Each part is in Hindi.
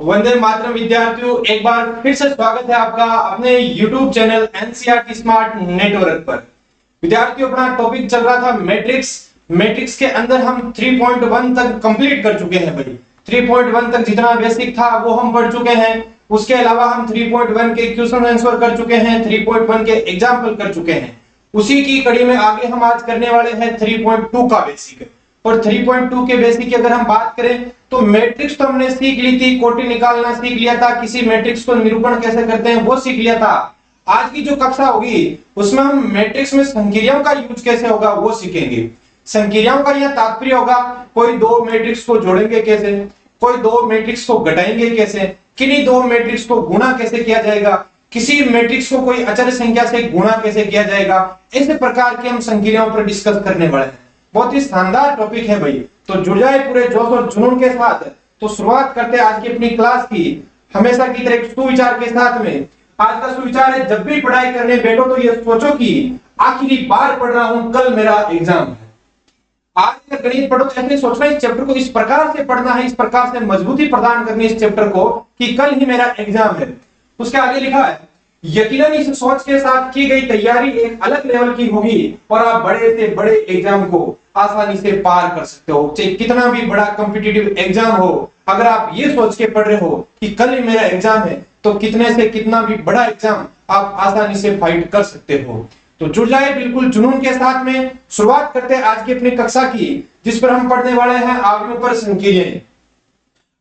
वंदे मातरम विद्यार्थियों, एक बार फिर से स्वागत है आपका अपने YouTube channel NCERT smart network पर। विद्यार्थियों, अपना टॉपिक चल रहा था मैट्रिक्स। मैट्रिक्स के अंदर हम 3.1 तक कंप्लीट कर चुके हैं भाई। 3.1 तक जितना बेसिक था वो हम पढ़ चुके हैं। उसके अलावा हम 3.1 के क्वेश्चन आंसर कर चुके हैं, 3.1 के एग्जाम्पल कर चुके हैं। उसी की कड़ी में आगे हम आज करने वाले हैं 3.2 का बेसिक। और 3.2 के बेसिक की अगर हम बात करें तो मैट्रिक्स तो हमने सीख ली थी, कोटि निकालना सीख लिया था, किसी मैट्रिक्स को निरूपण कैसे करते हैं वो सीख लिया था। आज की जो कक्षा होगी उसमें हम मैट्रिक्स में संक्रियाओं का यूज कैसे होगा वो सीखेंगे। संक्रियाओं का यह तात्पर्य होगा कोई दो मैट्रिक्स को जोड़ेंगे कैसे, कोई दो मैट्रिक्स को घटाएंगे कैसे, किन्हीं दो मैट्रिक्स को गुणा कैसे किया जाएगा, किसी मैट्रिक्स को कोई अचर संख्या से गुणा कैसे किया जाएगा। इस प्रकार के हम संक्रियाओं पर डिस्कस करने वाले हैं। बहुत ही शानदार टॉपिक है भाई, तो जुड़ जाए पूरे जोश और जुनून के साथ। तो शुरुआत करते हैं आज की अपनी क्लास की हमेशा की तरह सुविचार के साथ में। आज का सुविचार है, जब भी पढ़ाई करने बैठो तो ये सोचो कि आखिरी बार पढ़ रहा हूं, कल मेरा एग्जाम है। आज अगर गणित पढ़ो तो ऐसे सोचना इस चैप्टर को इस प्रकार से पढ़ना है, इस प्रकार से मजबूती प्रदान करनी इस चैप्टर को कि कल ही मेरा एग्जाम है। उसके आगे लिखा है, यकीनन इस सोच के साथ की गई तैयारी एक अलग लेवल की होगी और आप बड़े से बड़े एग्जाम को आसानी से पार कर सकते हो। चाहे कितना भी बड़ा कॉम्पिटिटिव एग्जाम हो, अगर आप ये सोच के पढ़ रहे हो कि कल ही मेरा एग्जाम है तो कितने से कितना भी बड़ा एग्जाम आप आसानी से फाइट कर सकते हो। तो जुड़ जाए बिल्कुल जुनून के साथ में। शुरुआत करते हैं आज की अपनी कक्षा की, जिस पर हम पढ़ने वाले हैं आव्यूह पर संक्रियाएं।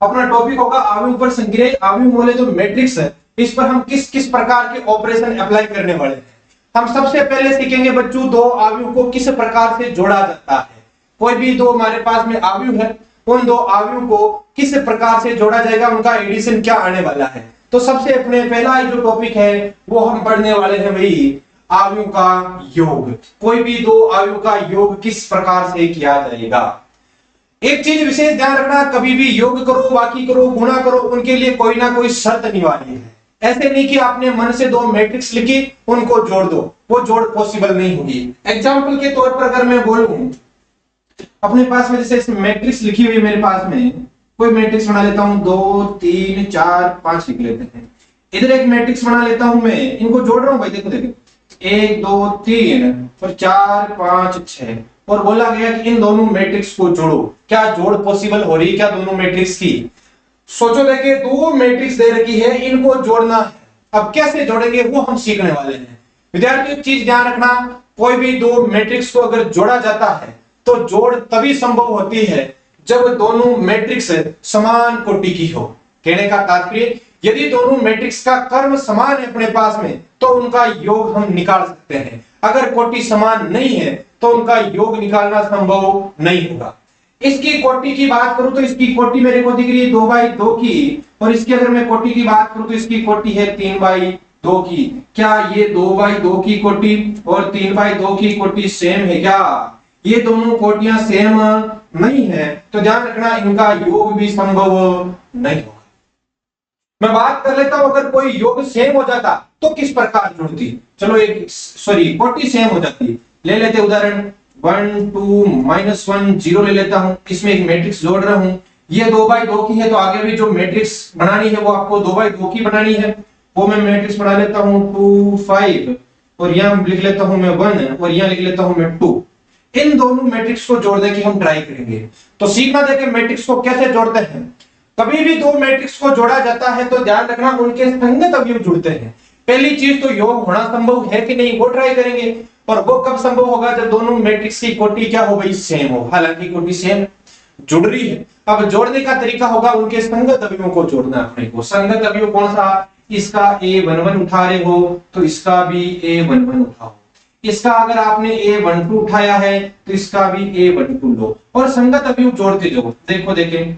अपना टॉपिक होगा आव्यूह पर संक्रियाएं। आव्यूह बोले तो मैट्रिक्स है, इस पर हम किस किस प्रकार के ऑपरेशन अप्लाई करने वाले हैं। हम सबसे पहले सीखेंगे बच्चों दो आव्यूह को किस प्रकार से जोड़ा जाता है। कोई भी दो हमारे पास में आव्यूह है, उन दो आव्यूह को किस प्रकार से जोड़ा जाएगा, उनका एडिशन क्या आने वाला है। तो सबसे अपने पहला जो टॉपिक है वो हम पढ़ने वाले हैं भाई आव्यूह का योग। कोई भी दो आव्यूह का योग किस प्रकार से किया जाएगा। एक चीज विशेष ध्यान रखना, कभी भी योग करो, बाकी करो, गुणा करो, उनके लिए कोई ना कोई शर्त अनिवार्य है। ऐसे नहीं कि आपने मन से दो मैट्रिक्स लिखी उनको जोड़ दो, वो जोड़ पॉसिबल नहीं होगी। एग्जाम्पल के तौर पर अगर मैं बोलूं, अपने पास में जैसे मैट्रिक्स लिखी हुई मेरे पास में, कोई मैट्रिक्स बना लेता हूं, 2 3 4 5 लिख लेते हैं। इधर एक मैट्रिक्स बना लेता हूं मैं, इनको जोड़ रहा हूं भाई, देखो देखो 1 2 3 और 4 5 6 और बोला गया कि इन दोनों मैट्रिक्स को जोड़ो। क्या जोड़ पॉसिबल हो रही है क्या दोनों मैट्रिक्स की? सोचो, देखिए दो मैट्रिक्स दे रखी है, इनको जोड़ना है। अब कैसे जोड़ेंगे वो हम सीखने वाले हैं। विद्यार्थियों एक चीज ध्यान रखना, कोई भी दो मैट्रिक्स को अगर जोड़ा जाता है तो जोड़ तभी संभव होती है जब दोनों मैट्रिक्स समान कोटि की हो। कहने का तात्पर्य, यदि दोनों मैट्रिक्स का कर्म समान है अपने पास में तो उनका योग हम निकाल सकते हैं। अगर कोटि समान नहीं है तो उनका योग निकालना संभव नहीं होगा। इसकी कोटि की बात करूं तो इसकी कोटि मेरे को दिख रही है 2/2 की, और इसकी अगर मैं कोटि की बात करूं तो इसकी कोटि है 3/2 की। क्या ये 2/2 की कोटि और 3/2 की कोटि सेम है क्या? ये दोनों कोटियां सेम नहीं है, तो ध्यान रखना इनका योग भी संभव नहीं होगा। मैं बात कर लेता हूं, अगर कोई योग सेम हो जाता तो किस प्रकार जुड़ती। चलो कोटि सेम हो जाती। ले लेते उदाहरण 1 2 -1 0 ले लेता हूं। इसमें एक मैट्रिक्स जोड़ रहा हूं, ये 2/2 की है तो आगे भी जो मैट्रिक्स बनानी है वो आपको 2/2 की बनानी है। वो मैं मैट्रिक्स बना लेता हूं 2 5 और यहां लिख लेता हूं मैं 1 और यहां लिख लेता हूं मैं 2। इन दोनों मैट्रिक्स को जोड़ने की हम ट्राई करेंगे। तो सीखना देखिए मैट्रिक्स को कैसे जोड़ते हैं। कभी भी दो मैट्रिक्स को जोड़ा जाता है तो ध्यान रखना उनके संगत अवयव जुड़ते हैं। पहली चीज तो योग होना संभव है कि नहीं वो ट्राई करेंगे, और वो कब संभव होगा जब दोनों मैट्रिक्स की कोटि क्या हो भाई, सेम हो। हालांकि कोटि सेम जुड़ रही है। अब जोड़ने का तरीका होगा उनके संगत अवयवों को जोड़ना। अपने को संगत अवयव कौन सा, इसका A11 उठा रहे हो तो इसका भी A11 उठाओ। इसका अगर आपने A12 उठाया है तो इसका भी A12 लो और संगत अवयव जोड़ते जाओ। देखो देखें,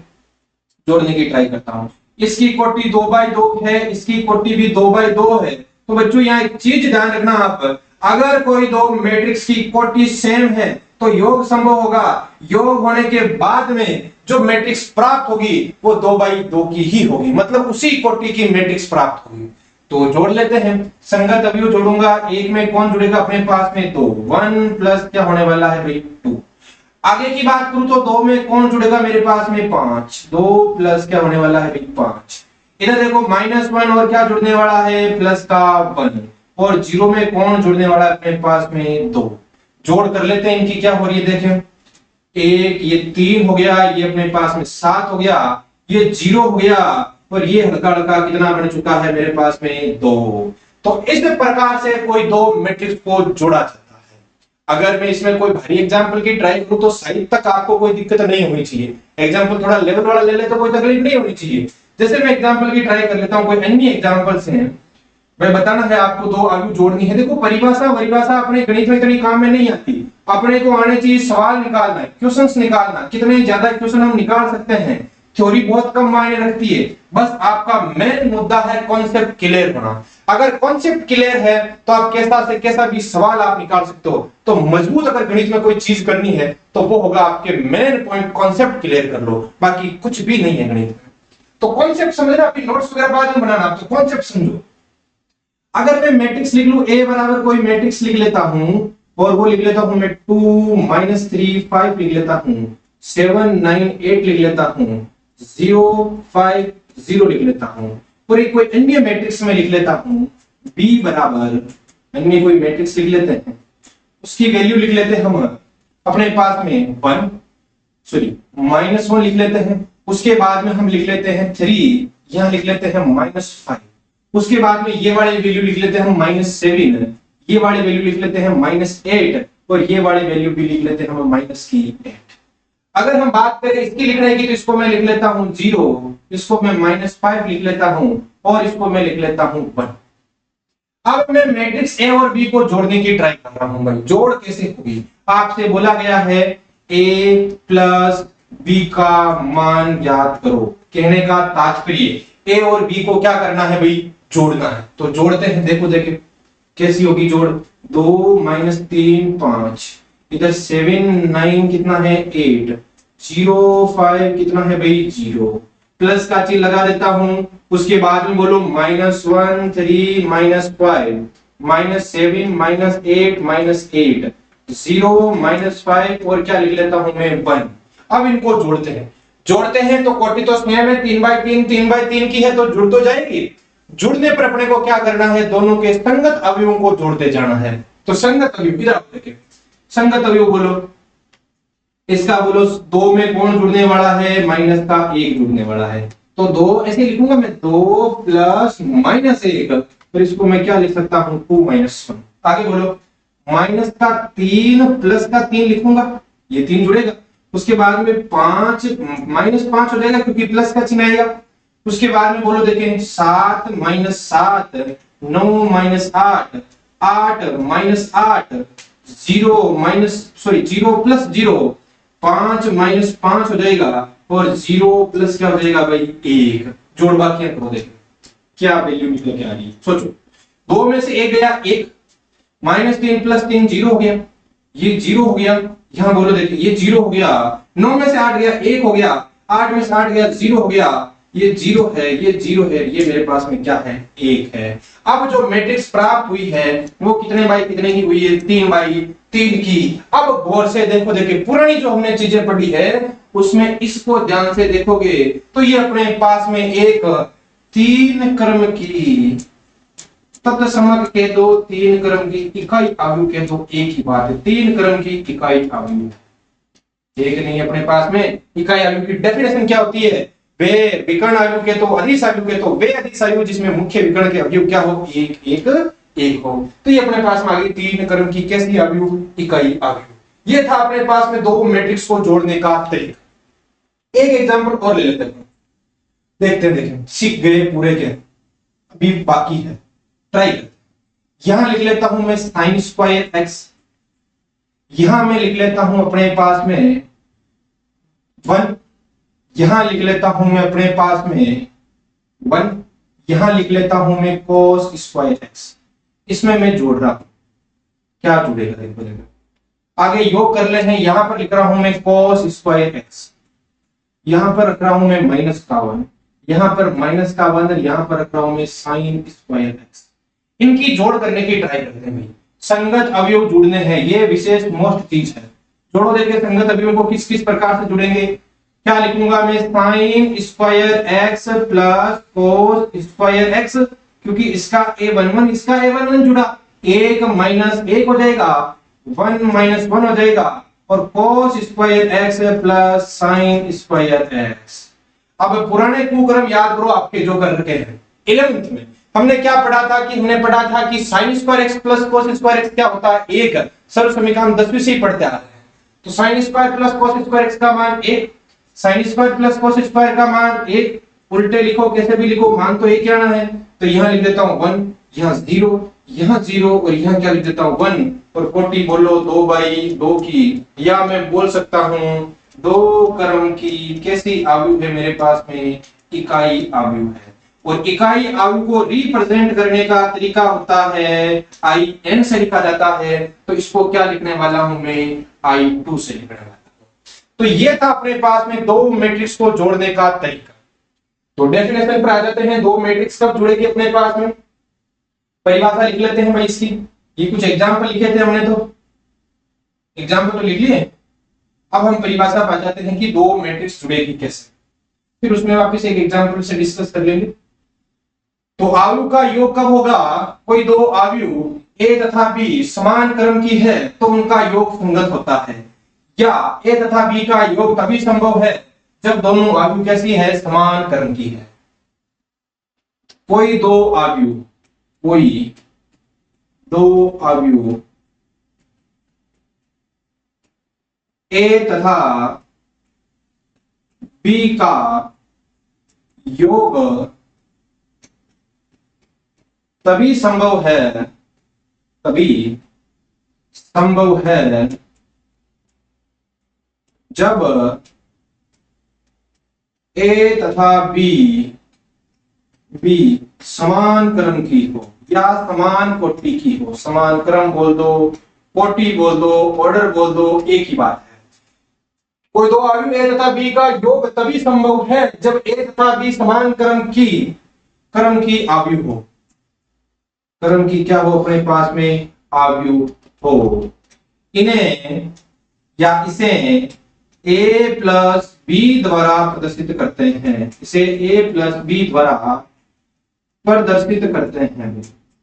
जोड़ने की ट्राई करता हूं। इसकी कोटि 2/2 है, इसकी कोटि भी 2/2 है। तो बच्चों यहाँ एक चीज ध्यान रखना, आप अगर कोई दो मैट्रिक्स की कोटि सेम है तो योग संभव होगा। योग होने के बाद में जो मैट्रिक्स प्राप्त होगी वो 2/2 की ही होगी, मतलब उसी कोटि की मैट्रिक्स प्राप्त होगी। तो जोड़ लेते हैं। संगत अवयव जोड़ूंगा, एक में कौन जुड़ेगा अपने पास में, तो 1 प्लस क्या होने वाला है भाई 2। आगे की बात करूं तो 2 में कौन जुड़ेगा मेरे पास में 5, 2 प्लस क्या होने वाला है भाई 5। इधर देखो -1 और क्या जुड़ने वाला है, प्लस का 1, और 0 में कौन जुड़ने वाला है अपने पास में 2। जोड़ कर लेते हैं, इनकी क्या हो रही है देखें, 1 ये 3 हो गया, ये अपने पास में 7 हो गया, ये 0 हो गया, और ये हल्का हल्का कितना बन चुका है मेरे पास में 2। तो इस प्रकार से कोई दो मैट्रिक्स को जोड़ा जाता है। अगर मैं इसमें कोई भारी एग्जांपल की ट्राई करूं तो साइड तक आपको कोई दिक्कत नहीं होनी चाहिए, एग्जांपल थोड़ा लेवल वाला ले ले तो कोई तकलीफ नहीं होनी चाहिए। जैसे मैं एग्जांपल की ट्राई कर लेता हूं, कोई अन्य एग्जांपल्स हैं, मैं बताना है आपको, दो आयु जोड़नी है। देखो परिभाषा अपने गणित में इतनी काम में नहीं आती, अपने को आने चाहिए सवाल निकालना, क्वेश्चंस निकालना, कितने ज्यादा क्वेश्चन हम निकाल सकते हैं, थ्योरी बहुत कम मायने रखती है। बस आपका मेन मुद्दा है कॉन्सेप्ट क्लियर होना। अगर कॉन्सेप्ट क्लियर है तो आप कैसा से कैसा भी सवाल आप निकाल सकते हो। तो मजबूत अगर गणित में कोई चीज करनी है तो वो होगा आपके मेन पॉइंट, कॉन्सेप्ट क्लियर कर लो, बाकी कुछ भी नहीं है गणित में। तो कॉन्सेप्ट समझना, अपनी नोट्स वगैरह बाद में बनाना, तो कॉन्सेप्ट समझो। अगर मैं मैट्रिक्स लिख लूं, ए बराबर कोई मैट्रिक्स लिख लेता हूं, और वो लिख लेता हूं मैं 2 -3 5 लिख लेता हूं, 7 9 8 लिख लेता हूं, 0 5 0 लिख लेता हूं, और एक कोई अन्य मैट्रिक्स में लिख लेता हूं, बी बराबर अन्य कोई मैट्रिक्स लिख लेते हैं, उसकी वैल्यू लिख लेते हैं हम अपने पास में -1 लिख लेते हैं, उसके बाद में हम लिख लेते हैं 3, यहां लिख लेते हैं -5, उसके बाद में ये वाली वैल्यू लिख लेते हैं हम -7, ये वाली वैल्यू लिख लेते हैं -8, और ये वाली वैल्यू भी लिख लेते हैं हम -8। अगर हम बात करें इसकी लिखने की तो इसको मैं लिख लेता हूं 0, इसको मैं -5 लिख लेता हूं, और इसको मैं लिख लेता हूं 1। अब मैं मैट्रिक्स ए और बी को जोड़ने की ट्राई कर रहा हूं भाई। जोड़ कैसे होगी, आपसे बोला गया है ए प्लस बी का मान ज्ञात करो। कहने का तात्पर्य ए और बी को क्या करना है भाई, जोड़ना है। तो जोड़ते हैं, देखो देखे कैसी होगी जोड़, 2 -3 5, इधर 7 9 कितना है 8, 0 5 कितना है भाई 0, प्लस का चिन्ह लगा देता हूं, उसके बाद में बोलो -1 3 -5 -7 -8 0 -5, और क्या लिख लेता हूं मैं 1। अब इनको जोड़ते हैं तो कोटि तो स्नेह में 3/3 की है, तो जुड़ तो जाएगी। जुड़ने पर अपने को क्या करना है, दोनों के संगत अवयवों को जोड़ते जाना है। तो संगत अवयव इधर देखें, संगत अवयव बोलो, इसका बोलो 2 में कौन जुड़ने वाला है, माइनस का 1 जुड़ने वाला है। तो 2 ऐसे लिखूंगा मैं, 2 प्लस -1, फिर इसको मैं क्या लिख सकता हूं 2 -1। आगे बोलो, माइनस का 3 प्लस का 3 लिखूंगा, ये 3 जुड़ेगा। उसके बाद में 5 -5 हो जाएगा क्योंकि प्लस का चिन्ह आएगा। उसके बाद में बोलो देखें 7 -7 9 -8 8 -8 0 प्लस 0 5 -5 हो जाएगा, और 0 प्लस क्या हो जाएगा भाई 1। जोड़ बाकी करो, देखो क्या वैल्यू निकल के आ रही है। सोचो 2 में से 1 गया, 1 -3 प्लस 3 0 हो गया, ये 0 हो गया। यहां बोलो देखिए ये 0 हो गया, 9 में से 8 गया 1 हो गया, 8 में से 8 गया 0 हो गया, ये 0 है, ये 0 है, ये मेरे पास में क्या है 1 है। अब जो मैट्रिक्स प्राप्त हुई है वो कितने बाई कितने की हुई है, 3/3 की। अब गौर से देखो, देखिए पुरानी जो हमने चीजें पढ़ी है उसमें इसको ध्यान से देखोगे तो ये अपने पास में एक 3 क्रम की तत्समक के दो 3 क्रम की इकाई आयु के दो, एक ही बात है, 3 क्रम की इकाई आयु, एक नहीं अपने पास में इकाई आयु की डेफिनेशन क्या होती है, वे विकर्ण आयु के तो अदिश आयु के तो वे अदिश आयु जिसमें मुख्य विकर्ण के अवयव क्या हो, एक एक एक हो। तो ये अपने पास में आ गई 3 क्रम की कैसी आयु, इकाई आयु। ये था अपने पास में दो मैट्रिक्स को जोड़ने का तरीका। एक एग्जांपल और ले लेते हैं, देखते हैं, देखें सीख गए पूरे के, अभी बाकी है, ट्राई करते। यहां लिख लेता हूं मैं sin² x, यहां मैं लिख लेता हूं अपने पास में 1, यहां लिख लेता हूं मैं अपने पास में 1, यहां लिख लेता हूं मैं cos² x। इसमें मैं जोड़ रहा हूं, क्या जुड़ेगा देखो देखो, आगे योग कर ले हैं। यहां पर लिख रहा हूं मैं cos² x, यहां पर रख रहा हूं मैं -1, यहां पर -1, यहां पर रख रहा हूं मैं sin² x। इनकी जोड़ करने की ट्राई करते हैं भाई, संगत अवयव जुड़ने हैं, ये विशेष मोस्ट चीज है। जोड़ो, देखिए संगत अवयवों को किस किस प्रकार से जुड़ेंगे। क्या लिखूंगा मैं, sine square x plus cos square x, क्योंकि इसका a11 इसका a11 जुड़ा, एक माइनस एक हो जाएगा, 1 माइनस 1 हो जाएगा, और cos square x plus sine square x. अब पुराने कुक्रम याद करो आपके जो कर रखे हैं 11th में हमने क्या पढ़ा था कि हमने पढ़ा था कि sine square x plus cos square x क्या होता है, एक सर्व समीकरण हम 10वीं से ही पढ़ते आ रहे हैं। तो sine square plus cos square x का मान 1, sine square plus cos square का मान 1, उल्टे लिखो कैसे भी लिखो मान तो एक ही आना है। तो यहां लिख देता हूं 1, यहां 0, यहां 0 और यहां क्या लिख देता हूं 1, और कोटि बोलो 2/2 की, या मैं बोल सकता हूं 2 क्रम की कैसी आव्यूह है मेरे पास में, इकाई आव्यूह है। और इकाई आव्यूह को रिप्रेजेंट करने का तरीका होता है IN से लिखा जाता है, तो इसको क्या लिखने वाला हूं मैं, I2 से लिखने वाला हूं। तो ये था अपने पास में दो मैट्रिक्स को जोड़ने का तरीका। तो डेफिनेशन पर आ जाते हैं, दो मैट्रिक्स कब जुड़ेगी अपने पास में, परिभाषा लिख लेते हैं भाई इसकी। ये कुछ एग्जाम्पल लिखे थे हमने, तो एग्जाम्पल तो लिख लिए। अब हम परिभाषा पा जाते हैं कि दो मैट्रिक्स जुड़ेगी कैसे, फिर उसमें वापस एक एग्जाम्पल से डिस्कस कर लेंगे। तो आव्यूह का योग कब होगा, कोई दो आव्यूह A तथा B समान क्रम की है तो उनका योग संगत होता है, या A तथा B का योग तभी संभव है जब दोनों आव्यूह कैसी है, समान क्रम की है। कोई दो आव्यूह A तथा B का योग तभी संभव है जब A तथा B समान क्रम की हो या समान कोटि की हो। समान क्रम बोल दो, कोटि बोल दो, ऑर्डर बोल दो, एक ही बात है। कोई दो आव्यूह A तथा B का योग तभी संभव है जब A तथा B समान क्रम की आव्यूह हो, क्रम की क्या हो अपने पास में, आव्यूह हो। इन्हें या इसे A प्लस B द्वारा प्रदर्शित करते हैं, इसे A प्लस B द्वारा प्रदर्शित करते हैं,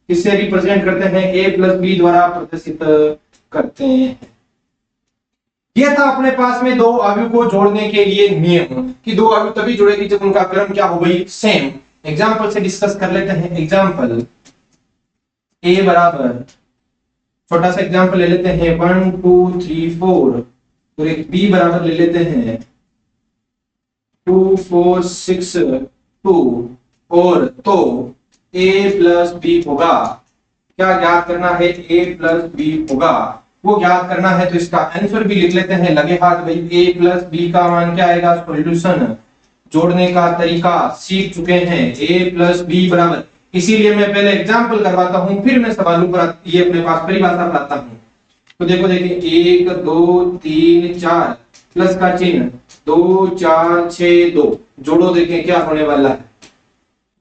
किससे रिप्रेजेंट करते हैं, A प्लस B द्वारा प्रदर्शित करते हैं। यह था अपने पास में दो आव्यूह को जोड़ने के लिए नियम कि दो आव्यूह तभी जुड़ेगी जब उनका क्रम क्या हो गई, सेम। एग्जाम्पल से डिस्कस कर लेते हैं। एग्जाम्पल A बराबर, छोटा सा एग्जाम्पल ले लेते हैं 1 2 3 4, और एक B बराबर ले लेते हैं 2 4 6 2, और तो A प्लस B होगा, क्या ज्ञात करना है, A प्लस B होगा, वो ज्ञात करना है। तो इसका आंसर भी लिख लेते हैं लगे हाथ भाई। A प्लस B का मान क्या आएगा, सॉल्यूशन जोड़ने का तरीका सीख चुके हैं। A प्लस B बराबर, इसीलिए मैं पहले एग्जाम्पल करवाता हूं फिर मैं सवालों पर ये अपने पास परिभाषा लाता हूं। तो देखो देखिए 1 2 3 4 प्लस का चिन्ह 2 4 6 2, जोड़ो देखें क्या होने वाला है,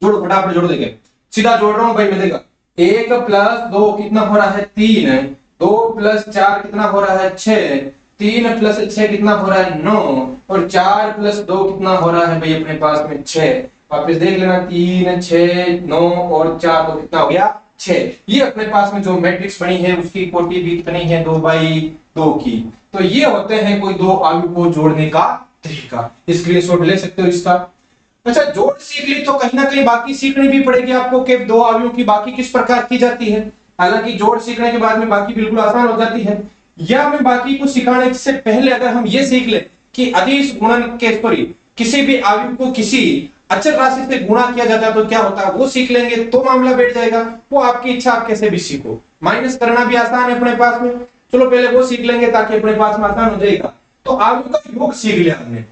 जोड़ो फटाफट जोड़ो देखें, सीधा जोड़ रहा हूं भाई मैं। देखा 1 प्लस 2 कितना हो रहा है 3, 2 प्लस 4 कितना हो रहा है 6, 3 प्लस 6 कितना हो रहा है 9, और 4 प्लस 2 कितना हो रहा है भाई अपने पास में 6। वापस देख लेना 3 6 9 और 4 तो कितना हो गया 6। ये अपने पास में जो मैट्रिक्स बनी है उसकी कोटि भी बनी है 2/2 की। तो ये होते हैं कोई दो आव्यूह को जोड़ने का तरीका। स्क्रीनशॉट ले सकते हो इसका। अच्छा, जोड़ सीख ली तो कहीं ना कहीं बाकी सीखनी भी पड़ेगी आपको कि दो आव्यूह की बाकी किस प्रकार की जाती है। हालांकि जोड़ सीखने के बाद में बाकी बिल्कुल आसान हो जाती है, या मैं बाकी को सिखाने से पहले अगर हम ये सीख ले कि अदिश गुणन के किसी भी आव्यूह को किसी अचर राशि से गुणा किया जाता है तो क्या होता है, वो सीख लेंगे तो मामला बैठ जाएगा। वो आपकी इच्छा, आप कैसे भी सीखो। माइनस करना भी आसान है अपने पास में, चलो पहले वो सीख लेंगे ताकि अपने पास में आसान हो जाएगा। तो आव्यूह का योग सीख लिया हमने।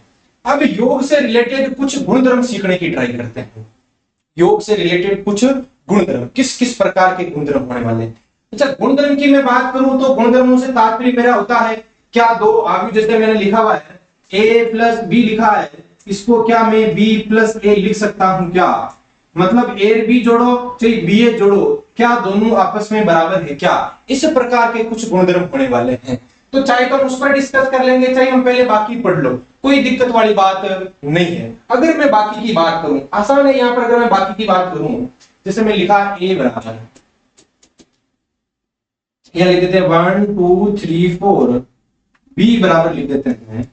अब योग से रिलेटेड कुछ गुणधर्म सीखने की ट्राई करते हैं। योग से रिलेटेड कुछ गुणधर्म, किस किस प्रकार के गुणधर्म होने वाले। अच्छा, गुणधर्म की मैं बात करूं तो गुणधर्मों से तात्पर्य मेरा होता है क्या दो आव्यूह, जैसे मैंने लिखा हुआ है A प्लस B लिखा है, इसको क्या मैं B प्लस A लिख सकता हूं क्या, मतलब A B जोड़ो चाहे B A जोड़ो, क्या दोनों आपस में बराबर है क्या। इस प्रकार के कुछ गुणधर्म होने वाले हैं। तो चाहे तो हम उस पर डिस्कस कर लेंगे, चाहे हम पहले बाकी पढ़ लो, कोई दिक्कत वाली बात नहीं है। अगर मैं बाकी की बात करूं, आसान है यहां पर, अगर मैं बाकी की बात करूं, जैसे मैं लिखा a बराबर, यह लिख देते हैं 1 2 3 4, b बराबर लिख देते हैं,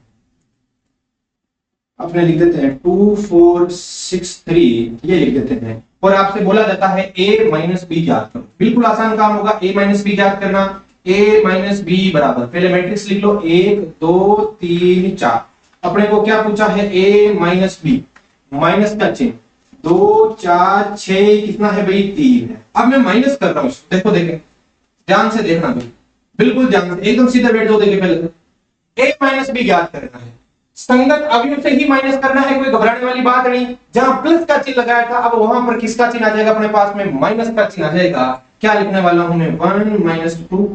अपने लिख देते हैं 2 4 6 3, ये लिख देते हैं। और आपसे बोला जाता है a माइनस बी ज्ञात करो। बिल्कुल आसान काम होगा a माइनस बी ज्ञात करना। a माइनस बी बराबर, पहले मैट्रिक्स लिख लो 1 2 3 4। अपने को क्या पूछा है, a माइनस बी, माइनस का चिन्ह, 2 4 6 कितना है भाई, 3 है। अब मैं माइनस कर रहा हूं, देखो देखें, ध्यान से देखना भाई, बिल्कुल ध्यान से, एकदम सीधा बैठ जाओ। देखिए पहले तो a माइनस बी ज्ञात करना है, संगत अवयव से ही माइनस करना है, कोई घबराने वाली बात नहीं। जहां प्लस का चिन्ह लगाया था, अब वहां पर किसका चिन्ह आ जाएगा अपने पास में, माइनस का चिन्ह आ जाएगा। क्या लिखने वाला हूं मैं, 1 माइनस 2,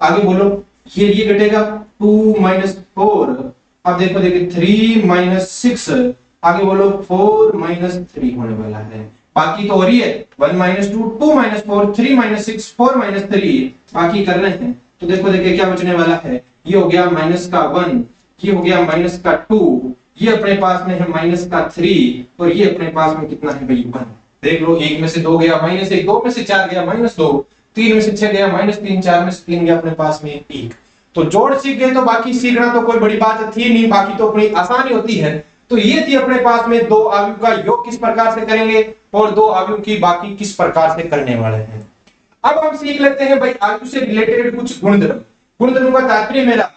आगे बोलो, ये घटेगा 2 माइनस 4, अब देखो देखिए 3 माइनस 6, आगे बोलो 4 माइनस 3 होने वाला है। बाकी तो हो रही है 1 माइनस 2, 2 माइनस 4, 3 माइनस 6, 4 माइनस 3, बाकी कर रहे हैं। तो देखो देखिए क्या बचने वाला है, ये हो गया माइनस का 1, ये हो गया माइनस का 2, ये अपने पास में है माइनस का 3, और ये अपने पास में कितना है भाई 1। देख लो, 1 में से 2 गया माइनस 1, 2 में से 4 गया माइनस 2, 3 में से 6 गया माइनस 3, 4 में से 3 गया अपने पास में 1। तो जोड़ सीख गए, तो बाकी सीखना तो कोई बड़ी बात थी नहीं, बाकी तो अपनी आसानी होती है। तो ये थी अपने पास में दो अवयव का योग किस प्रकार से करेंगे, और दो अवयव की बाकी किस प्रकार से करने वाले हैं। अब हम सीख लेते हैं भाई अवयव से रिलेटेड कुछ गुणधर्म। गुणधर्म का तात्पर्य मेरा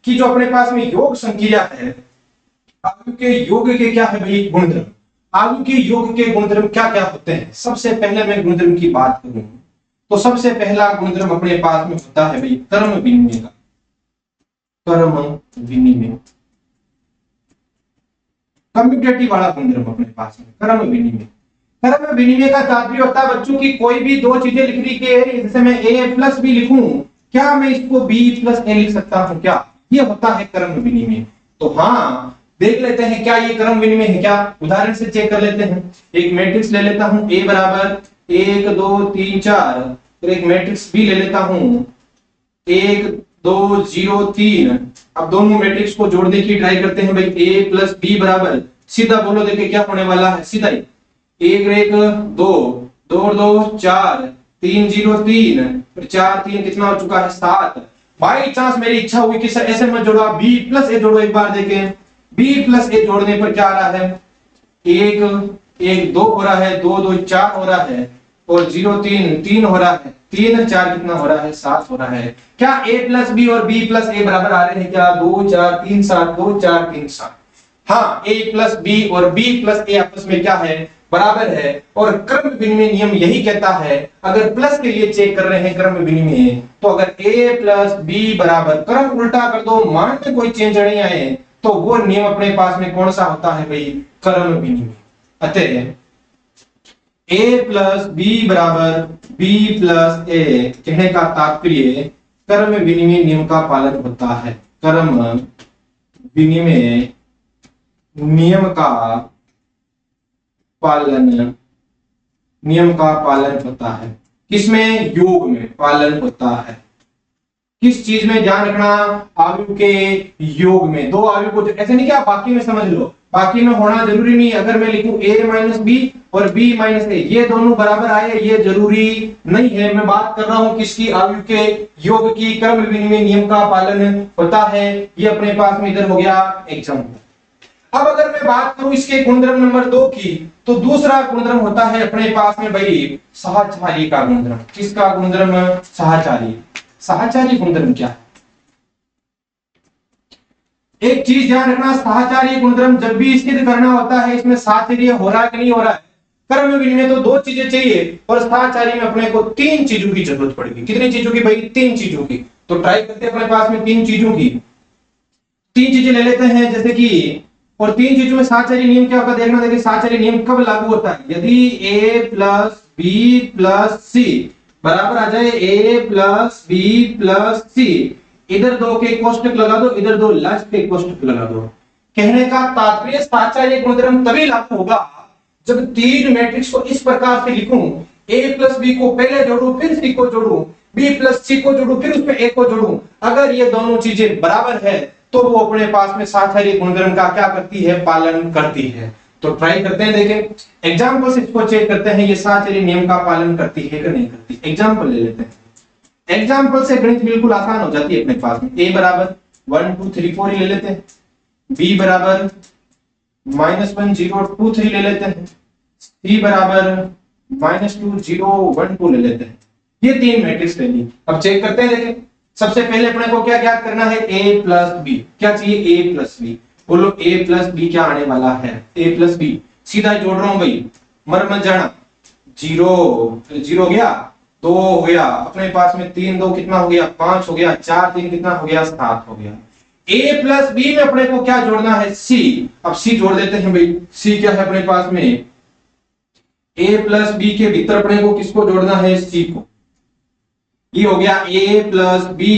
कि जो अपने पास में योग संक्रिया है, अवयव के योग के क्या है भाई गुणधर्म, अवयव के योग के गुणधर्म क्या क्या होते हैं। सबसे पहले मैं गुणधर्म की बात करूं तो सबसे पहला गुणधर्म अपने पास में होता है भाई क्रम विनिमय का। क्रम विनिमय, कम्यूटेटिव वाला गुणधर्म अपने पास में क्रम विनिमय। क्रम विनिमय का तात्पर्य होता है बच्चों की कोई भी दो चीजें लिख ली के, जैसे मैं a प्लस बी लिखूं, क्या मैं इसको b प्लस a लिख सकता हूं क्या, ये होता है क्रम विनिमय। तो हाँ, देख लेते हैं क्या ये क्रम विनिमय है क्या, उदाहरण से चेक कर लेते हैं। एक मैट्रिक्स ले लेता हूं a बराबर 1 2 3 4, फिर एक मैट्रिक्स b ले लेता हूं 1 2 0 3। अब दोनों मैट्रिक्स को जोड़ने की ट्राई करते हैं भाई, a प्लस बी बराबर, सीधा बोलो देखिए क्या होने वाला है, सीधा ही 1 1 2 2 2 4 3 0 3, फिर 4 3 कितना हो चुका है 7। बाई चांस मेरी इच्छा हुई कि सर ऐसे मत जोड़ो, b प्लस a जोड़ो, एक बार देखें b प्लस a जोड़ने पर क्या आ रहा है, 1 1 2 हो रहा है, 2 2 4 हो रहा है, और 0 3 3 हो रहा है, 3 4 कितना हो रहा है 7 हो रहा है। क्या a प्लस बी और b प्लस a बराबर आ रहे हैं क्या, 2 4 3 7 2 4 3 7। हाँ, a प्लस बी और b प्लस a आपस में क्या है, बराबर है। और क्रम विनिमय नियम यही कहता है, अगर प्लस के लिए चेक कर रहे हैं क्रम विनिमय, तो अगर a प्लस बी बराबर, क्रम उल्टा कर दो, मान में कोई चेंज नहीं आए, तो वो नियम अपने पास में कौन सा होता है भाई, क्रम विनिमय। अतः a प्लस बी बराबर b प्लस a कहने का तात्पर्य क्रम विनिमय नियम का पालन होता है। क्रम विनिमय नियम का पालन, नियम का पालन होता है, किसमें, योग में पालन होता है। किस चीज में ध्यान रखना, अवयव के योग में। दो अवयव को ऐसे नहीं कि आप बाकी में समझ लो, बाकी में होना जरूरी नहीं। अगर मैं लिखूं a माइनस बी और b माइनस a, ये दोनों बराबर आए, ये जरूरी नहीं है। मैं बात कर रहा हूं किसकी, अवयव के योग की। क्रम विनिमय नियम का पालन होता है, ये अपने पास में इधर हो गया एग्जाम्पल। अब अगर मैं बात करूं इसके गुणधर्म नंबर 2 की, तो दूसरा गुणधर्म होता है अपने पास में भाई साहचर्य का गुणधर्म। किसका गुणधर्म, साहचर्य। साहचर्य गुणधर्म क्या है, एक चीज ध्यान रखना, साहचर्य गुणधर्म जब भी स्थित करना होता है, इसमें साहचर्य हो रहा है कि नहीं हो रहा है। क्रम विनिमय तो दो चीजें चाहिए, और साहचर्य में अपने को 3 चीजों की जरूरत पड़ेगी। कितनी चीजों की भाई, 3 चीजों की। तो ट्राई करते हैं अपने पास में 3 चीजों की। 3 चीजें ले लेते हैं, जैसे कि, और 3 चीजों में साहचर्य नियम क्या होगा देखना। देखिए साहचर्य नियम कब लागू होता है, यदि a प्लस बी प्लस सी बराबर आ जाए a प्लस बी प्लस सी, इधर 2 के कोष्टक लगा दो, इधर 2 लास्ट के कोष्टक लगा दो। कहने का तात्पर्य साहचर्य गुणधर्म तभी लागू होगा जब 3 मैट्रिक्स को इस प्रकार से लिखूं, a प्लस बी को पहले जोड़ू फिर c को जोड़ू, बी प्लस सी को जोड़ू, फिर उसमें ए को जोड़ू, अगर ये दोनों चीजें बराबर है तो वो अपने पास में साहचर्य गुणधर्म का क्या करती है, पालन करती है। तो ट्राई करते हैं, देखें एग्जांपल से इसको चेक करते हैं ये साहचर्य नियम का पालन करती है कि नहीं करती। एग्जांपल ले लेते हैं, एग्जांपल से गणित बिल्कुल आसान हो जाती है अपने पास में। ए बराबर 1 2 3 4 ही ले लेते हैं, बी बराबर -1 0 2 3 ले लेते हैं, सी बराबर -2 0 1 2 ले लेते हैं। ये तीन मैट्रिक्स ले ली। अब चेक करते हैं, देखें सबसे पहले अपने को क्या ज्ञात करना है, a प्लस बी। क्या चाहिए, a प्लस बी। बोलो a प्लस बी क्या आने वाला है, a प्लस बी। सीधा जोड़ रहा हूं भाई, मर मत जाना। 0 हो गया, 2 हो गया, अपने पास में 3 2 कितना हो गया, 5 हो गया, 4 3 कितना हो गया, 7 हो गया। a प्लस बी में अपने को क्या जोड़ना है, c। अब c जोड़ देते हैं भाई। c क्या है अपने पास में, a प्लस बी के भीतर अपने को किसको जोड़ना है, c को। ये हो गया a प्लस बी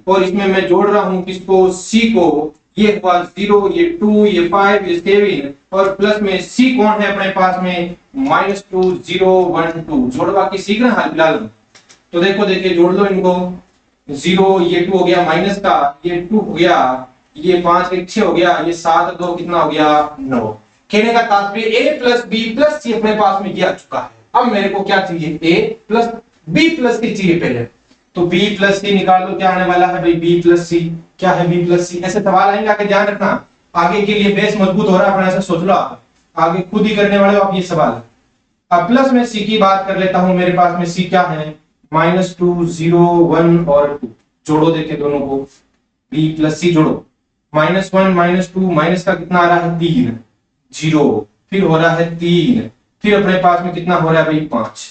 और इसमें मैं जोड़ रहा हूं किसको, c को। ये हुआ 0, ये 2, ये 5, ये 7 और प्लस में c कौन है अपने पास में, -2 0 1 2। जोड़वा की सीख रहे हाल फिलहाल। तो देखो देखिए जोड़ लो इनको, 0 ये 2 हो गया माइनस का, ये 2 हो गया, ये 5 1 6 हो गया, ये 7 2 कितना हो गया, 9। कहने का तात्पर्य a प्लस बी प्लस सी अपने पास में आ चुका है। अब मेरे को क्या चाहिए, a प्लस बी प्लस की चाहिए पहले। तो b प्लस सी निकाल दो, क्या आने वाला है भाई, b प्लस सी। क्या है b प्लस सी, ऐसे सवाल आएंगे, आगे ध्यान रखना। आगे के लिए बेस मजबूत हो रहा है अपना, ऐसा सोच लो आप, आगे खुद ही करने वाले हो आप ये सवाल। अब प्लस में c की बात कर लेता हूं, मेरे पास में c क्या है, -2 0 1 और 2। जोड़ो देखे दोनों को, b प्लस सी जोड़ो, -1 -2 माइनस का कितना आ रहा है, 3 0, फिर हो रहा है 3, फिर अपने पास में कितना हो रहा है भाई, 5।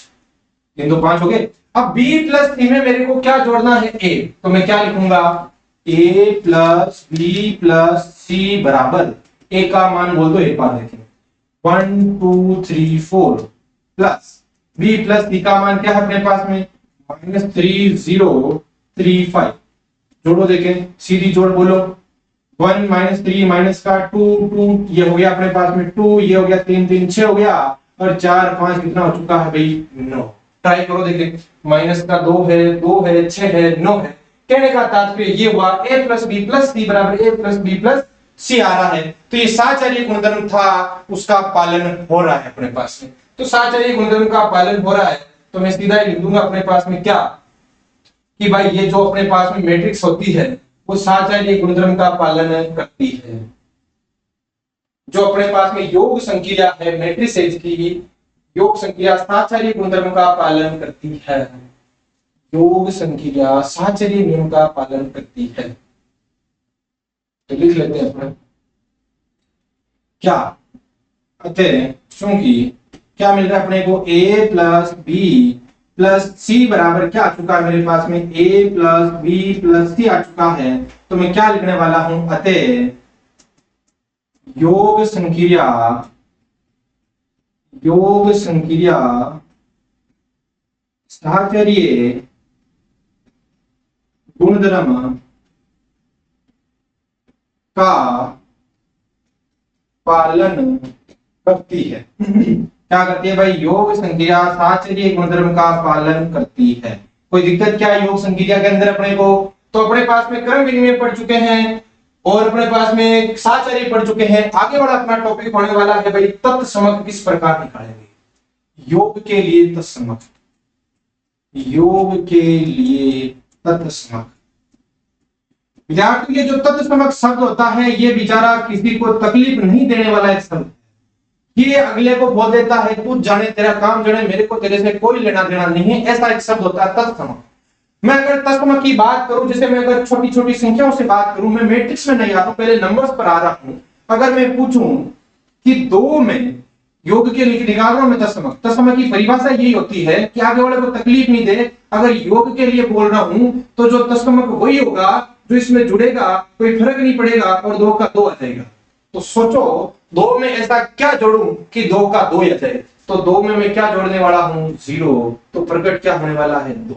3 2 5 हो गए। अब b प्लस सी में मेरे को क्या जोड़ना है, a। तो मैं क्या लिखूंगा, a प्लस बी प्लस सी बराबर, a का मान बोल दो एक बार देखें, 1 2 3 4 प्लस b प्लस सी का मान क्या है अपने पास में, -3 0 3 5। जोड़ो देखें, सीधी जोड़ बोलो, 1 -3 माइनस का 2 2, ये हो गया अपने पास में 2, ये हो गया 3 3 6 हो गया और 4 5 कितना हो चुका है भाई, 9। ट्राई करो देखिए, माइनस का 2 है 6 है 9 है। कहने का तात्पर्य ये हुआ a प्लस बी प्लस सी बराबर a प्लस बी प्लस सी आ रहा है। तो ये साहचर्य गुणधर्म था, उसका पालन हो रहा है अपने पास में। तो साहचर्य गुणधर्म का पालन हो रहा है तो मैं सीधा लिख दूंगा अपने पास में क्या, कि भाई ये जो अपने पास में मैट्रिक्स होती है वो साहचर्य गुणधर्म का पालन करती है। जो अपने पास में योग संक्रिया है मैट्रिसेज की, योग संक्रिया साहचर्य गुणधर्म का पालन करती है। योग संक्रिया साहचर्य नियम का पालन करती है। तो लिख लेते हैं अपने क्या, अतः चूंकि क्या मिल रहा है अपने को, a प्लस बी प्लस सी बराबर क्या आ चुका है मेरे पास में, a प्लस बी प्लस सी आ चुका है। तो मैं क्या लिखने वाला हूं, अतः योग संक्रिया साहचर्य गुणधर्म का पालन करती है। क्या करती है भाई, योग संक्रिया साहचर्य गुणधर्म का पालन करती है। कोई दिक्कत क्या है योग संक्रिया के अंदर अपने को, तो अपने पास में क्रम विनिमय पढ़ चुके हैं और अपने पास में साहचर्य पढ़ चुके हैं। आगे वाला अपना टॉपिक होने वाला है भाई तत्समक किस प्रकार निकालेंगे। योग के लिए तत्समक, योग के लिए तत्समक। विद्यार्थी के जो तत्समक शब्द होता है ये बेचारा किसी को तकलीफ नहीं देने वाला एक शब्द, ये अगले को बोल देता है तू जाने तेरा काम जाने, मेरे को तेरे से कोई लेना देना नहीं है, ऐसा एक शब्द होता है तत्समक। मैं अगर तत्समक की बात करूं, जैसे मैं अगर छोटी छोटी संख्याओं से बात करूं, मैं मैट्रिक्स में नहीं आ रहा हूं, पहले नंबर्स पर आ रहा हूं। अगर मैं पूछूं कि 2 में योग के लिए निकाल रहा हूं मैं तत्समक, तत्समक की परिभाषा यही होती है कि आगे वाले को तकलीफ नहीं दे। अगर योग के लिए बोल रहा हूं तो जो तत्समक वही होगा जो इसमें जुड़ेगा, कोई फर्क नहीं पड़ेगा और 2 का 2 आ जाएगा। तो सोचो 2 में ऐसा क्या जोड़ूं कि 2 का 2 आ जाए। तो 2 में मैं क्या जोड़ने वाला हूं, 0। तो प्रकट क्या होने वाला है, 2।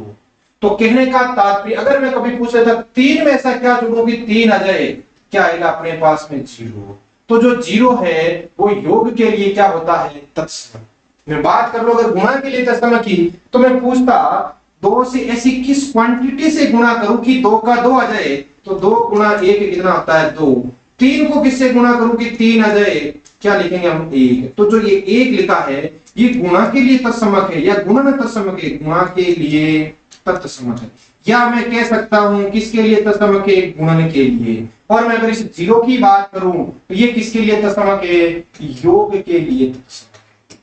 तो कहने का तात्पर्य अगर मैं कभी पूछ लेता 3 में ऐसा क्या जोड़ूं कि 3 आ जाए, क्या आएगा अपने पास में, 0। तो जो 0 है वो योग के लिए क्या होता है, तत्समक। मैं बात कर लो अगर गुणा के लिए तत्समक की, तो मैं पूछता दो से ऐसी किस क्वांटिटी से गुणा करूं कि दो का दो आ जाए, तो दो गुणा एक कितना होता है दो। तीन को किससे गुणा करूं कि तीन आ जाए, क्या लिखेंगे हम एक। तो जो ये एक लिखा है ये गुणा के लिए तत्समक है या गुणन तत्समक है, गुणा के लिए तत्समक है। या मैं कह सकता हूं किसके लिए तत्समक है, गुणन के लिए। और मैं अगर इस जीरो की बात करूं तो ये किसके लिए तत्समक है, योग के लिए तत्समक है।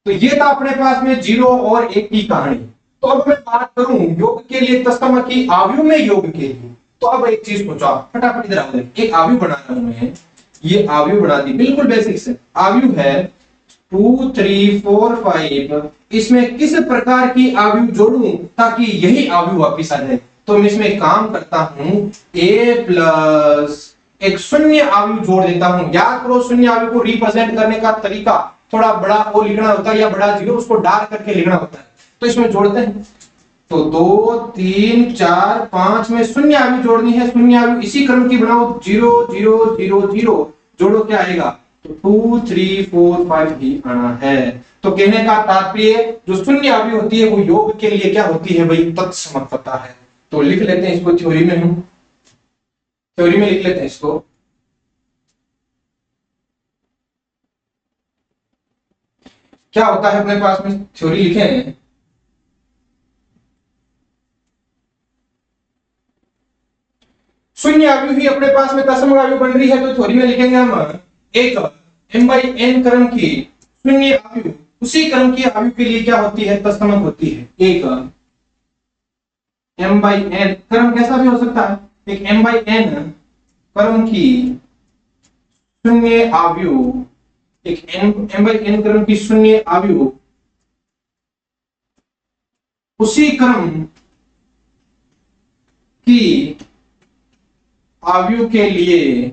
तो ये था अपने पास में जीरो और एक की कहानी। तो अब मैं बात करूं योग के लिए तत्समक की आव्यूह में योग के लिए, तो अब एक चीज सोचो फटाफट इधर आओ, एक आव्यूह बना रहा हूं मैं, ये आव्यूह बना दी बिल्कुल बेसिक से। आव्यूह है 2 3 4 5, इसमें किस प्रकार की आव्यूह जोड़ूं ताकि यही आव्यूह वापिस आ जाए। तो मैं इसमें काम करता हूं a प्लस एक शून्य आव्यूह जोड़ देता हूं। याद करो शून्य आव्यूह को रिप्रेजेंट करने का तरीका थोड़ा बड़ा ओ लिखना होता है या बड़ा जीरो उसको डार्क करके लिखना होता है। तो इसमें जोड़ते हैं, तो 2 3 4 5 में शून्य आव्यूह जोड़नी है। शून्य आव्यूह इसी क्रम की बनाओ 0 0 0 0, जोड़ो क्या आएगा, तो 2 3 4 5 ही आना है। तो कहने का तात्पर्य जो शून्य आव्यूह होती है वो योग के लिए क्या होती है भाई, तत्समक होता है। तो लिख लेते हैं इसको, थ्योरी में हम थ्योरी में लिख लेते हैं इसको। क्या होता है अपने पास में, थ्योरी लिखे हैं, शून्य आव्यूह ही अपने पास में तत्समक आव्यूह बन रही है। तो थ्योरी में लिखेंगे हम एक m by n क्रम की शून्य आव्यूह उसी क्रम की आव्यूह के लिए क्या होती है, तत्समक होती है। एक m by n क्रम कैसा भी हो सकता है, एक m by n क्रम की शून्य आव्यूह, एक m by n क्रम की शून्य आव्यूह उसी क्रम की आव्यूह के लिए,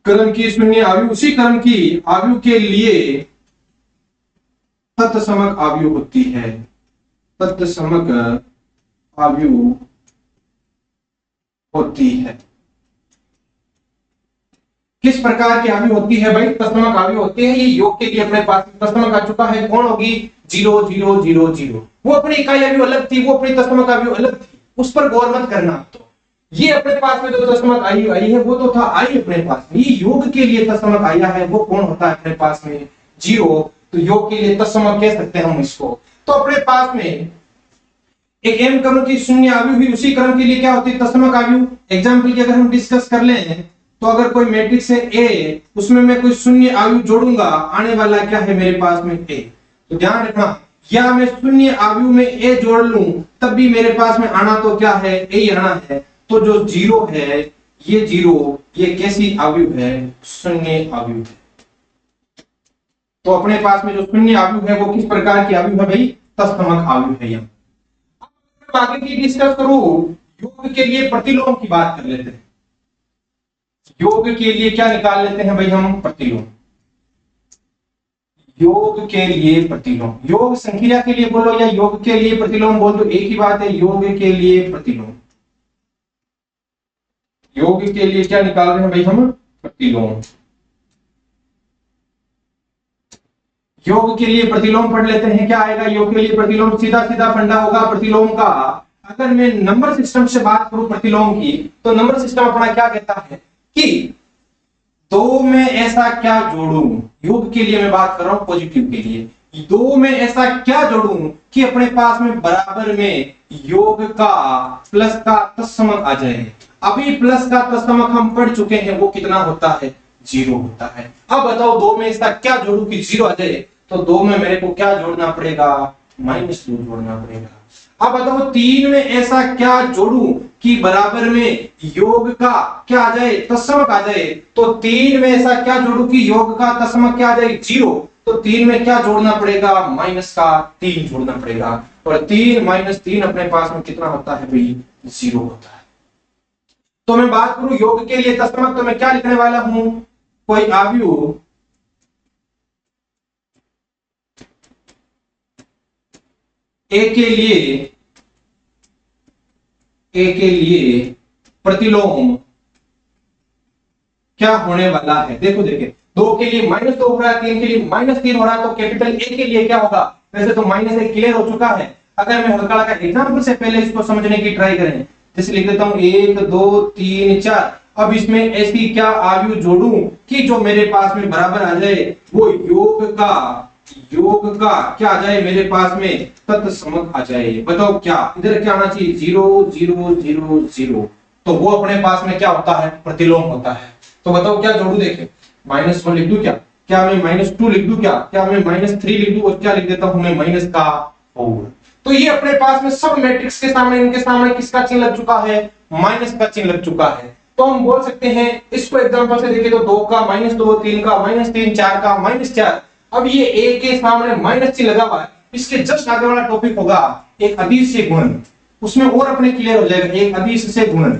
क्रम की शून्य आव्यूह उसी क्रम की आव्यूह के लिए तत्समक आव्यूह होती है। तत्समक आव्यूह होती है। किस प्रकार की आव्यूह होती है भाई, तत्समक आव्यूह होती है। ये योग के लिए अपने पास तत्समक आ चुका है, कौन होगी, 0 0 0 0। वो अपनी इकाई आव्यूह अलग थी, वो अपनी तत्समक आव्यूह अलग थी, उस पर गौर मत करना। तो ये अपने पास में जो तत्समक आई है वो तो था आई अपने पास में, ये योग के लिए तत्समक आया है, वो कौन होता है अपने पास में, 0। तो योग के लिए तत्समक कह सकते हैं हम इसको। तो अपने पास में एक m क्रम की शून्य आव्यूह हुई उसी क्रम के लिए क्या होती है, तत्समक आव्यूह। एग्जांपल की अगर हम डिस्कस कर लें तो अगर कोई मैट्रिक्स है A, उसमें मैं कोई शून्य आव्यूह जोड़ूंगा, आने वाला क्या है मेरे पास में A। तो ध्यान रखना, या मैं शून्य आव्यूह में A जोड़ लूं तब भी मेरे पास में आना तो क्या है, A ही आना है। तो जो 0 है ये 0, ये कैसी आव्यूह है, शून्य आव्यूह है। तो अपने पास में जो शून्य आव्यूह है वो किस प्रकार की आव्यूह है भाई, तत्समक आव्यूह है। यहाँ आगे की डिस्कस करूं, योग के लिए प्रतिलोम की बात कर लेते हैं। योग के लिए क्या निकाल लेते हैं भाई हम, प्रतिलोम। योग के लिए प्रतिलोम, योग संख्या के लिए बोलो या योग के लिए प्रतिलोम बोल दो, एक ही बात है। योग के लिए प्रतिलोम, योग के लिए क्या निकाल रहे हैं भाई हम, प्रतिलोम। योग के लिए प्रतिलोम पढ़ लेते हैं, क्या आएगा योग के लिए प्रतिलोम, सीधा सीधा फंडा होगा प्रतिलोम का। अगर मैं नंबर सिस्टम से बात करूं प्रतिलोम की, तो नंबर सिस्टम अपना क्या कहता है कि दो में ऐसा क्या जोड़ूं, योग के लिए मैं बात कर रहा हूं पॉजिटिव के लिए, दो में ऐसा क्या जोड़ूं कि अपने पास में बराबर में योग का प्लस का तत्समक आ जाए। अभी प्लस का तत्समक हम पढ़ चुके हैं, वो कितना होता है, 0 होता है। अब बताओ दो में ऐसा क्या जोड़ूं कि 0 आ जाए, तो दो में मेरे को क्या जोड़ना पड़ेगा, -2 जोड़ना पड़ेगा। अब बताओ 3 में ऐसा क्या जोड़ूं कि बराबर में योग का क्या आ जाए, तत्समक आ जाए। तो 3 में ऐसा क्या जोड़ूं कि योग का तत्समक क्या आ जाए, 0। तो 3 में क्या जोड़ना पड़ेगा, -3 जोड़ना पड़ेगा। और 3 - 3 अपने पास में कितना होता है भाई, 0 होता है। तो मैं बात करूं योग के लिए तत्समक, तो मैं क्या लिखने वाला हूं, कोई आव्यूह ए के लिए प्रतिलोम क्या होने वाला है। देखो देखिए, 2 के लिए -2 हो रहा है, 3 के लिए -3 हो रहा है, तो कैपिटल ए के लिए क्या होगा, वैसे तो माइनस ए क्लियर हो चुका है। अगर मैं हल्का का एग्जाम्पल से पहले इसको समझने की ट्राई करें, जैसे लिख देता हूं 1 2 3 4। अब इसमें ऐसी क्या आयु जोड़ूं कि जो मेरे पास में बराबर आ जाए, वो योग का क्या आ जाए मेरे पास में, तत्समक आ जाए। बताओ क्या इधर क्या आना चाहिए, 0 0 0 0। तो वो अपने पास में क्या होता है, प्रतिलोम होता है। तो बताओ क्या जोड़ू, देखे -1 लिख दूं क्या मैं -2 लिख दूं क्या मैं -3 लिख दूं, और क्या लिख देता हूं मैं माइनस का 4। तो ये अपने पास में सब मैट्रिक्स के सामने, इनके सामने किसका चिन्ह लग चुका है, माइनस का चिन्ह लग चुका है। तो हम बोल सकते हैं इसको एग्जांपल से देखें तो 2 का -2, 3 का -3, 4 का -4। अब ये a के सामने माइनस चिन्ह लगा हुआ है, इसके जस्ट आगे वाला टॉपिक होगा एक अदिश से गुणन, उसमें और अपने क्लियर हो जाएगा, एक अदिश से गुणन,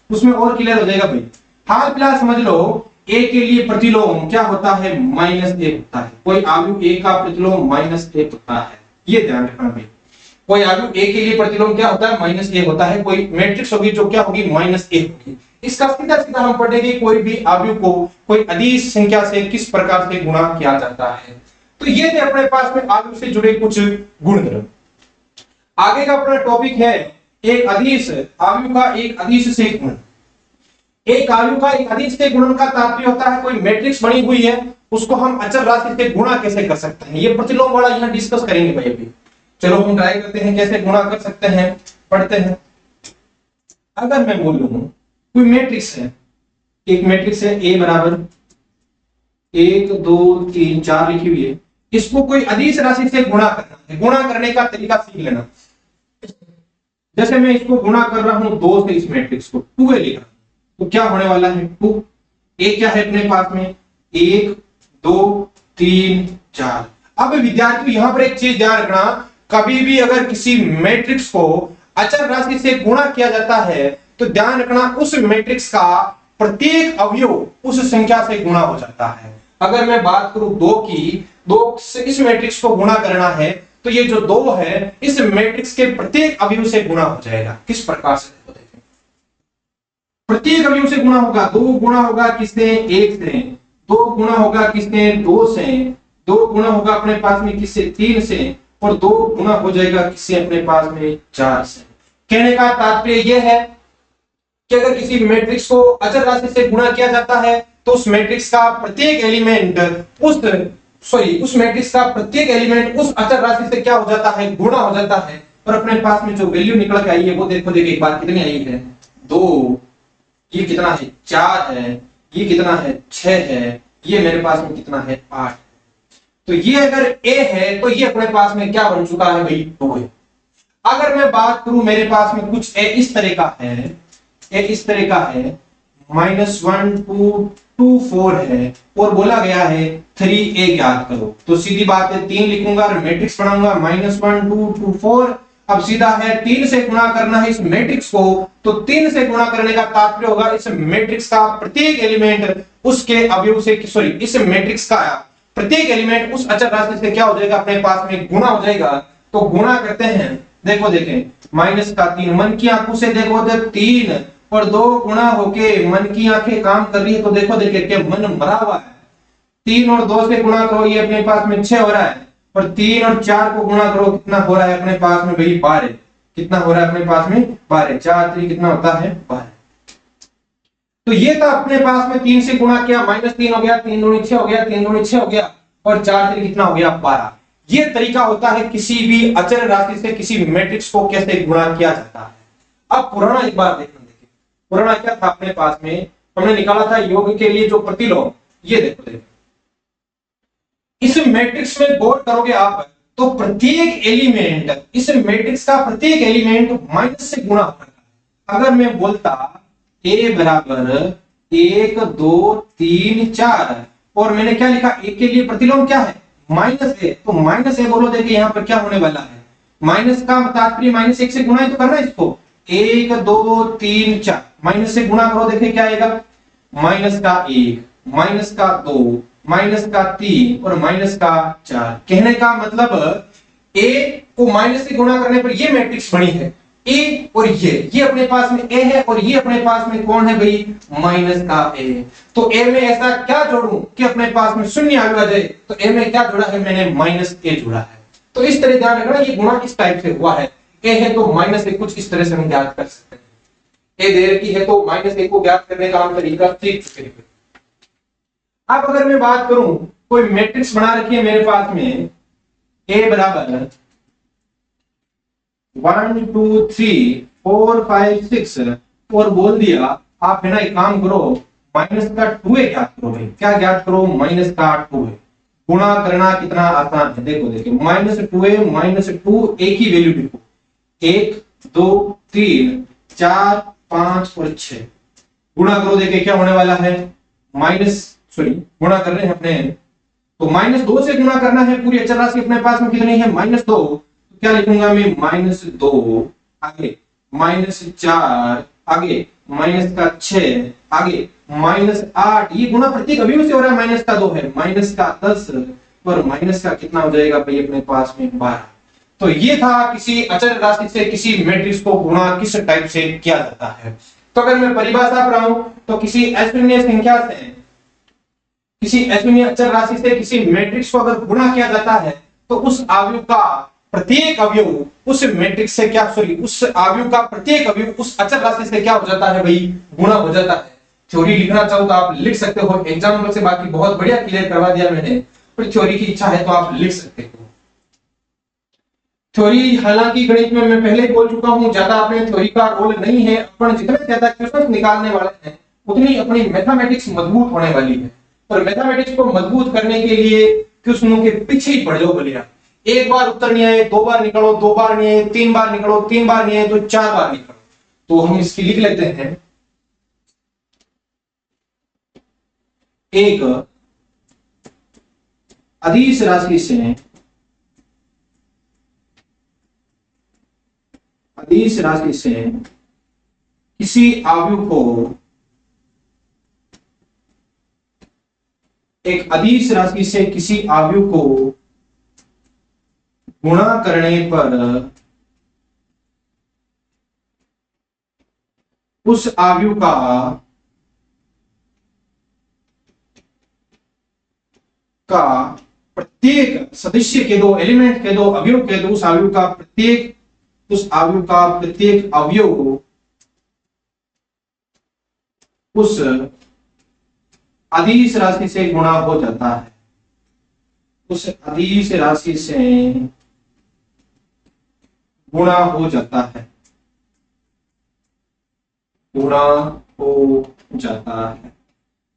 उसमें और क्लियर हो जाएगा भाई। हाल फिलहाल समझ लो a के लिए प्रतिलोम क्या होता है, -1 होता है। कोई आयु a का प्रतिलोम -1 होता है, ये ध्यान रखना भाई। कोई आयु a के लिए प्रतिलोम क्या होता है, -1 होता है। कोई मैट्रिक्स होगी जो क्या होगी, -1 होगी। इसका सीधा सीधा हम पढ़ेंगे कोई भी आयु को कोई अदिश संख्या से किस प्रकार से गुणा किया जाता है। तो ये थे अपने पास में आयु से जुड़े कुछ गुणधर्म। आगे का अपना टॉपिक है एक अदिश आयु का एक अदिश से गुणन। एक आयु का एक अदिश से गुणन का तात्पर्य होता है कोई मैट्रिक्स बनी हुई है, उसको हम अचर राशि से गुणा कैसे कर सकते हैं, ये प्रतिलोम वाला यहाँ डिस्कस करेंगे भाई अभी। चलो हम ट्राई करते हैं कैसे गुणा कर सकते हैं, पढ़ते हैं। अगर मैं बोलूं कोई मैट्रिक्स है, एक मैट्रिक्स है a बराबर 1 2 3 4 लिखी हुई है, इसको कोई अदिश राशि से गुणा करना है। गुणा करने का तरीका सीख लेना। जैसे मैं इसको गुणा कर रहा हूं 2 से, इस मैट्रिक्स को 2a लिख रहा हूं, तो क्या होने वाला है 2। a क्या है अपने पास में, 1 2 3 4। अब विद्यार्थी यहां पर एक चीज ध्यान रखना, कभी भी अगर किसी मैट्रिक्स को अचर राशि से गुणा किया जाता है तो ध्यान रखना उस मैट्रिक्स का प्रत्येक अवयव उस संख्या से गुणा हो जाता है। अगर मैं बात करूं 2 की, 2 से इस मैट्रिक्स को गुणा करना है तो ये जो 2 है इस मैट्रिक्स के प्रत्येक अवयव से गुणा हो जाएगा। किस प्रकार से, प्रत्येक अवयव से गुणा होगा। 2 गुणा होगा किससे, 1 से, 2 गुणा होगा किससे, 2 से, 2 गुणा होगा अपने पास में किससे, 3 से, और 2 गुणा हो जाएगा किससे, अपने पास में 4 से। कहने का तात्पर्य यह है कि अगर किसी मैट्रिक्स को अचर राशि से गुणा किया जाता है तो उस मैट्रिक्स का प्रत्येक एलिमेंट उस मैट्रिक्स का प्रत्येक एलिमेंट उस अचर राशि से क्या हो जाता है, गुणा हो जाता है। और अपने पास में जो वैल्यू निकल के आई है वो देखो एक बार कितनी आई है, 2, ये कितना है 4 है, ये कितना है 6 है, ये मेरे पास में कितना है 8। तो ये अगर a है तो ये अपने पास में क्या बन चुका है भाई, 2 है। अगर मैं बात करूं मेरे पास में कुछ a इस तरह का है, a इस तरह का है, -1 2 2 4 है, और बोला गया है 3a ज्ञात करो, तो सीधी बात है 3 लिखूंगा और मैट्रिक्स बनाऊंगा -1 2 2 4। अब सीधा है 3 से गुणा करना है इस मैट्रिक्स को, तो 3 से गुणा करने का तात्पर्य होगा इस मैट्रिक्स का प्रत्येक एलिमेंट उसके अवयव से, सॉरी इस मैट्रिक्स का प्रत्येक एलिमेंट उस अचर राशि से क्या हो जाएगा, अपने पास में गुणा हो जाएगा। तो गुणा करते हैं, देखो देखें -3, मन की आंखों से देखो तो 3 और 2 गुणा होके मन की आंखें काम कर रही है, तो देखो देखे कि मन मरा हुआ है। 3 और 2 से गुणा करो, ये अपने पास में 6 हो रहा है, और 3 और 4 को गुणा करो, कितना हो रहा है अपने पास में भाई 12। कितना हो रहा है अपने पास में 12, 4 3 कितना होता है 12। तो ये था अपने पास में 3 से गुणा किया, -3 हो गया, 3 दूनी 6 हो गया, 3 दूनी 6 हो गया, और 4 3 कितना हो गया 12। ये तरीका होता है किसी भी अचर राशि से किसी मैट्रिक्स को कैसे गुणा किया जाता है। अब पुराना एक बार देखना, देखिए पुराना क्या था अपने पास में, हमने निकाला था योग के लिए जो प्रतिलोम, ये देखो इस मैट्रिक्स में गौर करोगे आप तो प्रत्येक एलिमेंट, इस मैट्रिक्स का प्रत्येक एलिमेंट माइनस से गुणा होगा। अगर मैं बोलता a बराबर 1 2 3 4 और मैंने क्या लिखा, a के लिए प्रतिलोम क्या है -a, तो -a बोलो, देखिए यहाँ पर क्या होने वाला है, माइनस का तात्पर्य -1 से गुणा ही तो करना है इसको, 1 2 3 4 माइनस से गुणा करो, देखिए क्या आएगा, -1 -2 -3 और -4। कहने का मतलब a को माइनस से गुणा करने पर ये मैट्रिक्स बनी है, a और ये अपने पास में a है और ये अपने पास में कौन है भाई, -a। तो a में ऐसा क्या जोड़ूं कि अपने पास में शून्य आ जाए, तो a में क्या जोड़ा है मैंने, -a जोड़ा है। तो इस तरह ध्यान रखना, ये गुणा इस टाइप से हुआ है, ए है तो माइनस ए, कुछ इस तरह से हम ज्ञात कर सकते हैं। ए दे रखी है तो माइनस ए को ज्ञात करने का हम तरीका सीख चुके हैं। अब अगर मैं बात करूं, कोई मैट्रिक्स बना रखी है मेरे पास में, ए बराबर 1 2 3 4 5 6 और बोल दिया आप है ना एक काम करो, माइनस का 2a ज्ञात करो भाई। क्या ज्ञात करो? माइनस का 2a। गुणा करना कितना आसान है, देखो देखिए, माइनस 2a माइनस 2, एक ही वैल्यू लिखो, 1 2 3 4 5 और 6। गुणा करो, देखिए क्या होने वाला है, गुणा कर रहे हैं अपने, तो -2 से गुणा करना है। पूरी अचर राशि अपने पास में कितनी है? -2। तो क्या लिखूंगा मैं? -2, आगे -4, आगे -6, आगे -8। ये गुणा प्रत्येक अवयव से हो रहा है, -2 है, -10 और माइनस का कितना हो जाएगा भाई अपने पास में? 12। तो ये था किसी अचर राशि से किसी मैट्रिक्स को गुणा किस टाइप से किया जाता है। तो अगर मैं परिभाषा पर आऊं तो किसी अशून्य संख्या से, किसी अशून्य अचर राशि से किसी मैट्रिक्स को अगर गुणा किया जाता है तो उस अवयव का प्रत्येक अवयव उस मैट्रिक्स से क्या, उस अवयव का प्रत्येक अवयव उस अचर राशि से क्या हो जाता है भाई? गुणा हो जाता है। थ्योरी लिखना चाहो तो आप लिख सकते हो एग्जाम्पल से, बाकी बहुत बढ़िया क्लियर करवा दिया मैंने, पर थ्योरी की इच्छा है तो आप लिख सकते हो। थ्योरी हालांकि गणित में मैं पहले बोल चुका हूं, ज्यादा अपने थ्योरी का रोल नहीं है। अपन जितने ज्यादा क्वेश्चन निकालने वाले हैं उतनी अपनी मैथमेटिक्स मजबूत होने वाली है। और मैथमेटिक्स को मजबूत करने के लिए क्वेश्चनों के पीछे ही पड़ जाओ भैया। एक बार उत्तर नहीं आए 2 बार निकलो, 2 बार नहीं आए 3 बार निकलो, 3 बार नहीं आए तो 4 बार निकलो। तो हम इसकी लिख लेते हैं, एक अदिश राशि से किसी अवयव को, एक अदिश राशि से किसी अवयव को गुणा करने पर उस अवयव का प्रत्येक सदस्य के दो, एलिमेंट के दो, अवयव के दो, उस अवयव का प्रत्येक अवयव उस अदिश राशि से गुणा हो जाता है, उस अदिश राशि से गुणा हो जाता है, गुणा हो जाता है।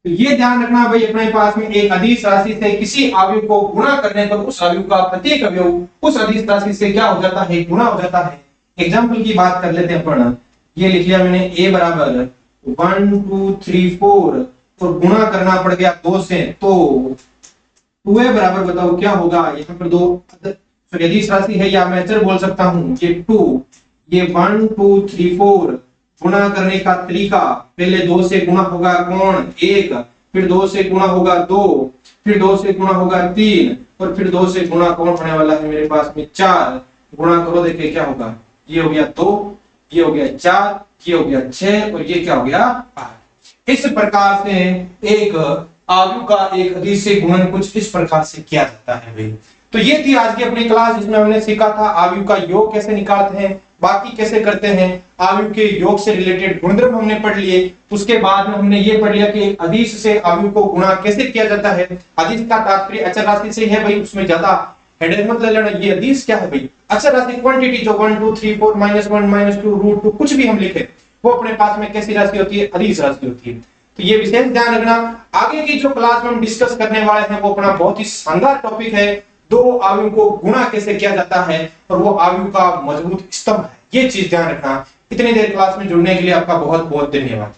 तो ये ध्यान रखना भाई, अपने पास में एक अदिश राशि से किसी अवयव को गुणा करने पर उस अवयव का प्रत्येक अवयव उस अदिश राशि से क्या हो जाता है? गुणा हो जाता है। एग्जाम्पल की बात कर लेते हैं अपन। ये लिख लिया मैंने, a बराबर 1 2 3 4 और गुणा करना पड़ गया 2 से, तो 2a बराबर बताओ क्या होगा? यहाँ पर 2 अदिश राशि है या मैं अचर बोल सकता हूँ। ये 2, ये 1 2 3 4 गुणा करने का तरीका, पहले 2 से गुणा होगा कौन? 1, फिर 2 से गुणा होगा 2, फिर 2 से गुणा होगा 3 और फिर 2 से गुणा कौन होने वाला है मेरे पास में? 4। गुणा करो, देखिए क्या होगा, ये हो गया 2, ये हो गया 4, ये हो गया 6 और ये क्या हो गया? 8। इस प्रकार से एक अवयव का एक अदिश से गुणन कुछ इस प्रकार से किया जाता है भाई। तो ये थी आज की अपनी क्लास, जिसमें हमने सीखा था अवयव का योग कैसे निकालते हैं, बाकी कैसे करते हैं, अवयव के योग से रिलेटेड गुणधर्म हमने पढ़ लिए। उसके बाद में हमने ये पढ़ लिया कि अदिश से अवयव को गुणा कैसे किया जाता है। अदिश का तात्पर्य अचर राशि से है भाई, उसमें ज्यादा हेडेक मत ले लेना। ये अदिश क्या है भाई? अचर राशि, क्वांटिटी जो 1 2 3 4 -1 -2 √2 कुछ भी हम लिखे वो अपने पास में कैसी राशि होती है? अदिश राशि होती है। तो ये विशेष ध्यान रखना। आगे की जो क्लास में हम डिस्कस करने वाले हैं वो अपना बहुत ही शानदार टॉपिक है, 2 अवयव को गुणा कैसे किया जाता है और वो अवयव का मजबूत स्तंभ है। ये चीज ध्यान रखना। इतनी देर क्लास में जुड़ने के लिए आपका बहुत बहुत धन्यवाद।